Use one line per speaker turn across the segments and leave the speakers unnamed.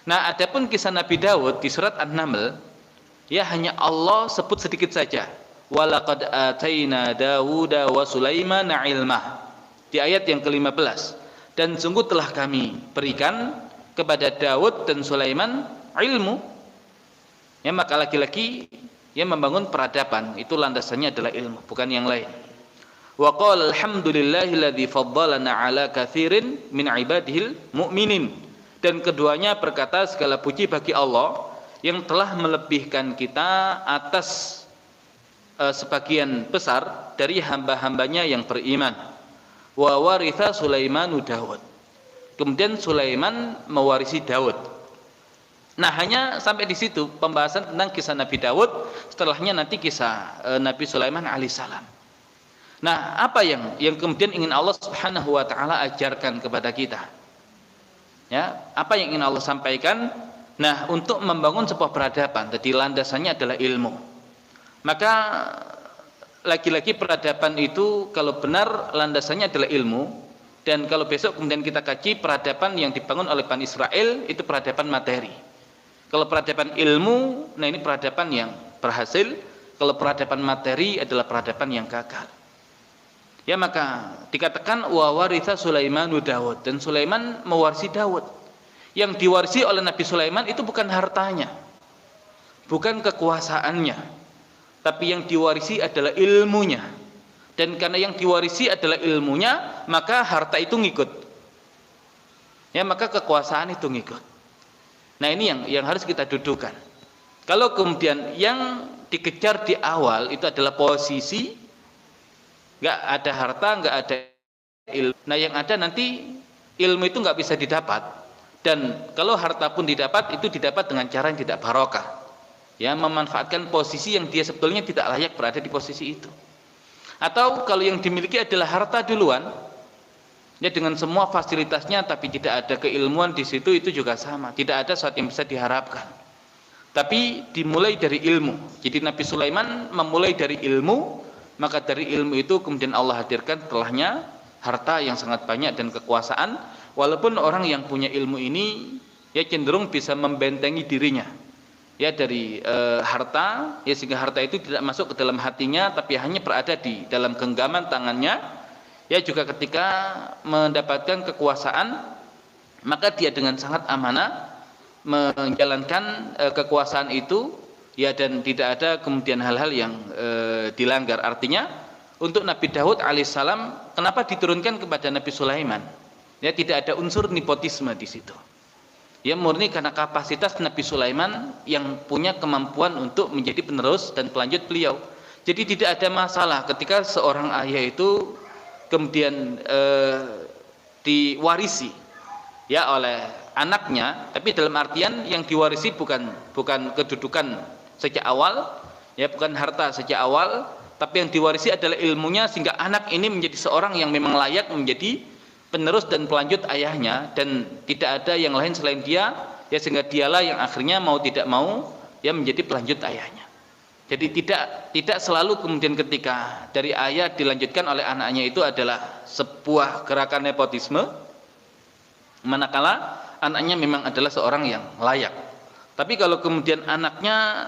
Nah, adapun kisah Nabi Daud di surat An-Naml, ya hanya Allah sebut sedikit saja. Walaqad ataina Dawuda wa Sulaimana ilmah. Di ayat yang ke-15. Dan sungguh telah kami berikan kepada Daud dan Sulaiman ilmu. Ya, maka laki-laki yang membangun peradaban itu landasannya adalah ilmu, bukan yang lain. Wa qala alhamdulillahilladzi faddalana ala katsirin min ibadihil mu'minin. Dan keduanya berkata segala puji bagi Allah yang telah melebihkan kita atas sebagian besar dari hamba-hambanya yang beriman. Wa waritha Sulaimanu Daud. Kemudian Sulaiman mewarisi Daud. Nah, hanya sampai di situ pembahasan tentang kisah Nabi Daud. Setelahnya nanti kisah Nabi Sulaiman alaihissalam. Nah, apa yang kemudian ingin Allah Subhanahu wa taala ajarkan kepada kita? Ya, apa yang ingin Allah sampaikan? Nah, untuk membangun sebuah peradaban, jadi landasannya adalah ilmu. Maka lagi-lagi peradaban itu kalau benar landasannya adalah ilmu, dan kalau besok kemudian kita kaji peradaban yang dibangun oleh Bani Israel itu peradaban materi. Kalau peradaban ilmu, nah ini peradaban yang berhasil. Kalau peradaban materi adalah peradaban yang gagal. Ya, maka dikatakan wa waritha Sulaimanu Daud, dan Sulaiman mewarisi Daud. Yang diwarisi oleh Nabi Sulaiman itu bukan hartanya, bukan kekuasaannya, tapi yang diwarisi adalah ilmunya. Dan karena yang diwarisi adalah ilmunya, maka harta itu ngikut. Ya, maka kekuasaan itu ngikut. Nah, ini yang harus kita dudukan. Kalau kemudian yang dikejar di awal itu adalah posisi, nggak ada harta, nggak ada ilmu. Nah, yang ada nanti ilmu itu nggak bisa didapat. Dan kalau harta pun didapat, itu didapat dengan cara yang tidak barokah. Ya, memanfaatkan posisi yang dia sebetulnya tidak layak berada di posisi itu. Atau kalau yang dimiliki adalah harta duluan, ya dengan semua fasilitasnya, tapi tidak ada keilmuan di situ, itu juga sama. Tidak ada sesuatu yang bisa diharapkan. Tapi dimulai dari ilmu. Jadi Nabi Sulaiman memulai dari ilmu, maka dari ilmu itu kemudian Allah hadirkan setelahnya harta yang sangat banyak dan kekuasaan. Walaupun orang yang punya ilmu ini ya cenderung bisa membentengi dirinya ya dari harta, ya sehingga harta itu tidak masuk ke dalam hatinya, tapi hanya berada di dalam genggaman tangannya. Ya, juga ketika mendapatkan kekuasaan, maka dia dengan sangat amanah menjalankan kekuasaan itu, ya, dan tidak ada kemudian hal-hal yang dilanggar. Artinya untuk Nabi Daud alaihissalam kenapa diturunkan kepada Nabi Sulaiman? Ya, tidak ada unsur nepotisme di situ. Ya, murni karena kapasitas Nabi Sulaiman yang punya kemampuan untuk menjadi penerus dan pelanjut beliau. Jadi tidak ada masalah ketika seorang ayah itu kemudian diwarisi ya oleh anaknya, tapi dalam artian yang diwarisi bukan kedudukan sejak awal, ya, bukan harta sejak awal, tapi yang diwarisi adalah ilmunya, sehingga anak ini menjadi seorang yang memang layak menjadi penerus dan pelanjut ayahnya, dan tidak ada yang lain selain dia, ya, sehingga dialah yang akhirnya mau tidak mau ya menjadi pelanjut ayahnya. Jadi tidak selalu kemudian ketika dari ayah dilanjutkan oleh anaknya itu adalah sebuah gerakan nepotisme, manakala anaknya memang adalah seorang yang layak. Tapi kalau kemudian anaknya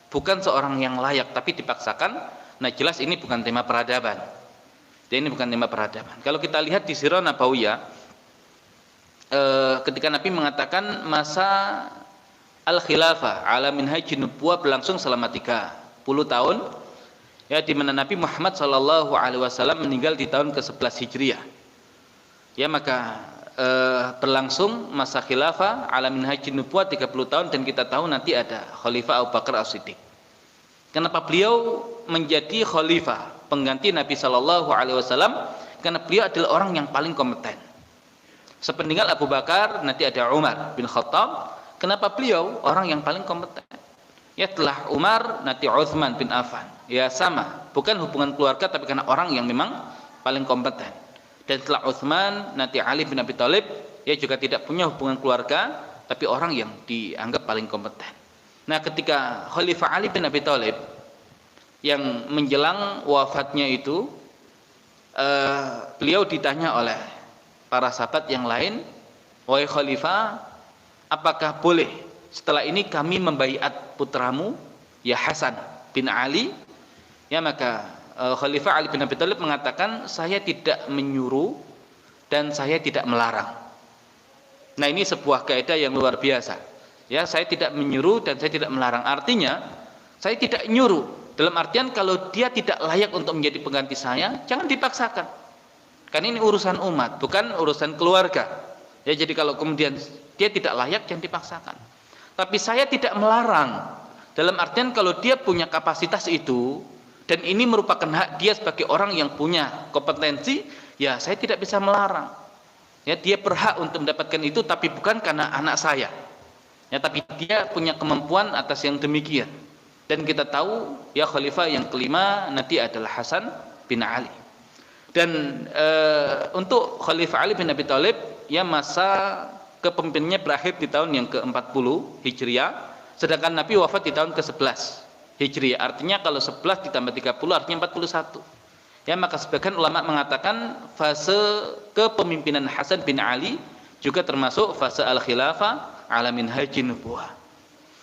bukan seorang yang layak tapi dipaksakan, nah jelas ini bukan tema peradaban. Ini bukan tema peradaban. Kalau kita lihat di Sirah Nabawiyah, ketika Nabi mengatakan masa al-khilafah ala minhajin nubuwah berlangsung selama 30 tahun, ya, di mana Nabi Muhammad SAW meninggal di tahun ke-11 Hijriah. Ya, maka berlangsung masa khilafah ala minhajin nubuwah 30 tahun, dan kita tahu nanti ada Khalifah Abu Bakar As-Siddiq. Kenapa beliau menjadi khalifah pengganti Nabi SAW? Karena beliau adalah orang yang paling kompeten. Sepeninggal Abu Bakar nanti ada Umar bin Khattab. Kenapa beliau orang yang paling kompeten? Ya, telah Umar nanti Utsman bin Affan. Ya, sama, bukan hubungan keluarga, tapi karena orang yang memang paling kompeten. Dan setelah Utsman nanti Ali bin Abi Thalib, ya, juga tidak punya hubungan keluarga, tapi orang yang dianggap paling kompeten. Nah, ketika Khalifah Ali bin Abi Thalib yang menjelang wafatnya itu, beliau ditanya oleh para sahabat yang lain, "Wahai Khalifah, apakah boleh setelah ini kami membaiat putramu ya Hasan bin Ali? Ya, maka Khalifah Ali bin Abi Thalib mengatakan, saya tidak menyuruh dan saya tidak melarang. Nah, ini sebuah kaidah yang luar biasa. Ya, saya tidak menyuruh dan saya tidak melarang. Artinya, saya tidak nyuruh. Dalam artian kalau dia tidak layak untuk menjadi pengganti saya, jangan dipaksakan. Karena ini urusan umat, bukan urusan keluarga. Ya, jadi kalau kemudian dia tidak layak, jangan dipaksakan. Tapi saya tidak melarang. Dalam artian kalau dia punya kapasitas itu, dan ini merupakan hak dia sebagai orang yang punya kompetensi, ya saya tidak bisa melarang. Ya, dia berhak untuk mendapatkan itu, tapi bukan karena anak saya. Ya, tapi dia punya kemampuan atas yang demikian. Dan kita tahu ya khalifah yang kelima nanti adalah Hasan bin Ali. Dan untuk Khalifah Ali bin Abi Thalib, ya masa kepemimpinannya berakhir di tahun yang ke-40 Hijriah, sedangkan Nabi wafat di tahun ke-11 Hijriah. Artinya kalau 11 ditambah 30 artinya 41. Ya, maka sebagian ulama mengatakan fase kepemimpinan Hasan bin Ali juga termasuk fase al-khilafah ala minhajin nubuwah.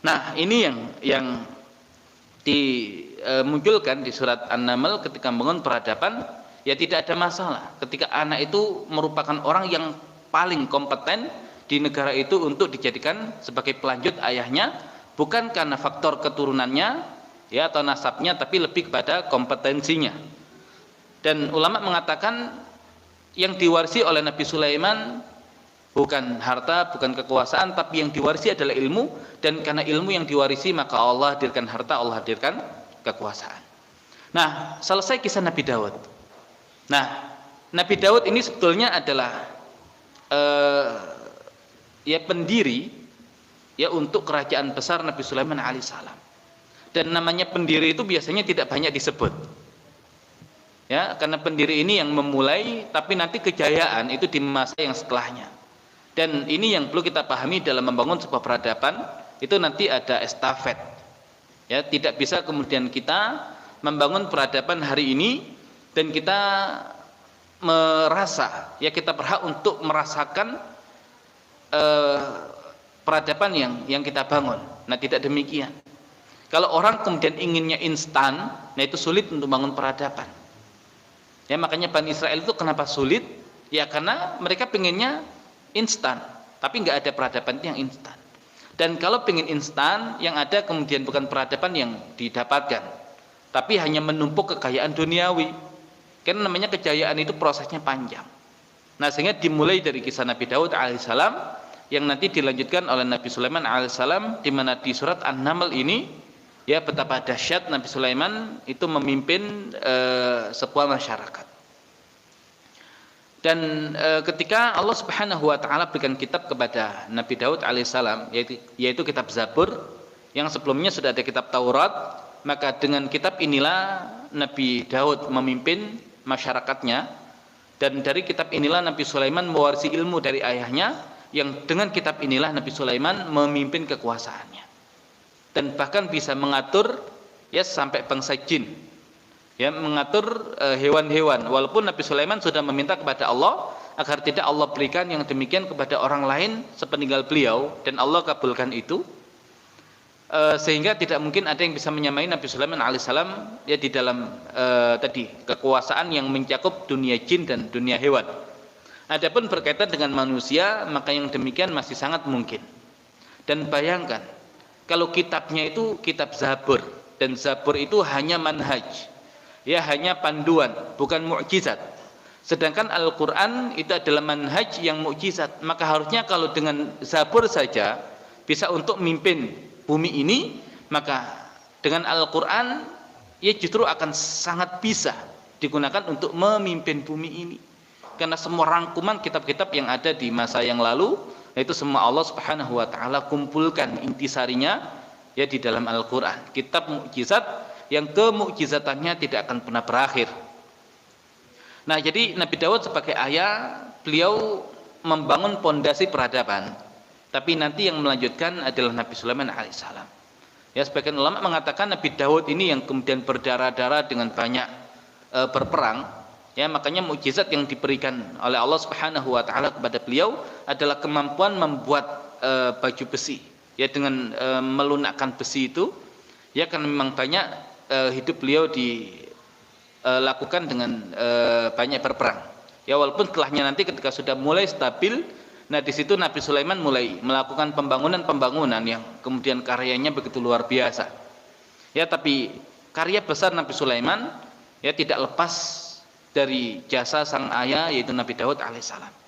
Nah, ini yang dimunculkan di surat An-Naml ketika membangun peradaban. Ya, tidak ada masalah ketika anak itu merupakan orang yang paling kompeten di negara itu untuk dijadikan sebagai pelanjut ayahnya, bukan karena faktor keturunannya ya atau nasabnya, tapi lebih kepada kompetensinya. Dan ulama mengatakan yang diwarisi oleh Nabi Sulaiman bukan harta, bukan kekuasaan, tapi yang diwarisi adalah ilmu, dan karena ilmu yang diwarisi maka Allah hadirkan harta, Allah hadirkan kekuasaan. Nah, selesai kisah Nabi Daud. Nah, Nabi Daud ini sebetulnya adalah ya pendiri ya untuk kerajaan besar Nabi Sulaiman alaihissalam. Dan namanya pendiri itu biasanya tidak banyak disebut. Ya, karena pendiri ini yang memulai, tapi nanti kejayaan itu di masa yang setelahnya. Dan ini yang perlu kita pahami dalam membangun sebuah peradaban, itu nanti ada estafet. Ya, tidak bisa kemudian kita membangun peradaban hari ini dan kita merasa ya kita berhak untuk merasakan peradaban yang kita bangun. Nah, tidak demikian. Kalau orang kemudian inginnya instan, nah itu sulit untuk bangun peradaban. Ya, makanya Bani Israel itu kenapa sulit? Ya karena mereka pengennya instan, tapi nggak ada peradaban yang instan. Dan kalau pengen instan, yang ada kemudian bukan peradaban yang didapatkan, tapi hanya menumpuk kekayaan duniawi. Karena namanya kejayaan itu prosesnya panjang. Nah, sehingga dimulai dari kisah Nabi Daud alaihissalam yang nanti dilanjutkan oleh Nabi Sulaiman alaihissalam, di mana di surat An-Naml ini ya betapa dahsyat Nabi Sulaiman itu memimpin sebuah masyarakat. Dan ketika Allah Subhanahu wa taala berikan kitab kepada Nabi Daud alaihissalam, yaitu kitab Zabur, yang sebelumnya sudah ada kitab Taurat, maka dengan kitab inilah Nabi Daud memimpin masyarakatnya, dan dari kitab inilah Nabi Sulaiman mewarisi ilmu dari ayahnya, yang dengan kitab inilah Nabi Sulaiman memimpin kekuasaannya dan bahkan bisa mengatur ya sampai bangsa jin, ya mengatur hewan-hewan, walaupun Nabi Sulaiman sudah meminta kepada Allah agar tidak Allah berikan yang demikian kepada orang lain sepeninggal beliau, dan Allah kabulkan itu. Sehingga tidak mungkin ada yang bisa menyamai Nabi Sulaiman alaihissalam ya di dalam tadi kekuasaan yang mencakup dunia jin dan dunia hewan. Adapun berkaitan dengan manusia, maka yang demikian masih sangat mungkin. Dan bayangkan kalau kitabnya itu kitab Zabur, dan Zabur itu hanya manhaj, ya hanya panduan, bukan mukjizat. Sedangkan Al-Quran itu adalah manhaj yang mukjizat. Maka harusnya kalau dengan Zabur saja bisa untuk memimpin bumi ini, maka dengan Al-Quran ya justru akan sangat bisa digunakan untuk memimpin bumi ini. Karena semua rangkuman kitab-kitab yang ada di masa yang lalu, yaitu semua Allah Subhanahu wa taala kumpulkan intisarinya ya di dalam Al-Quran. Kitab mukjizat yang kemukjizatannya tidak akan pernah berakhir. Nah, jadi Nabi Daud sebagai ayah, beliau membangun pondasi peradaban. Tapi nanti yang melanjutkan adalah Nabi Sulaiman alaihissalam. Ya, sebagian ulama mengatakan Nabi Daud ini yang kemudian berdarah-darah dengan banyak berperang. Ya, makanya mukjizat yang diberikan oleh Allah Subhanahu wa taala kepada beliau adalah kemampuan membuat baju besi, ya dengan melunakkan besi itu, ya kan memang banyak hidup beliau dilakukan dengan banyak berperang. Ya walaupun setelahnya nanti ketika sudah mulai stabil, nah di situ Nabi Sulaiman mulai melakukan pembangunan yang kemudian karyanya begitu luar biasa. Ya tapi karya besar Nabi Sulaiman ya tidak lepas dari jasa sang ayah yaitu Nabi Daud alaihissalam.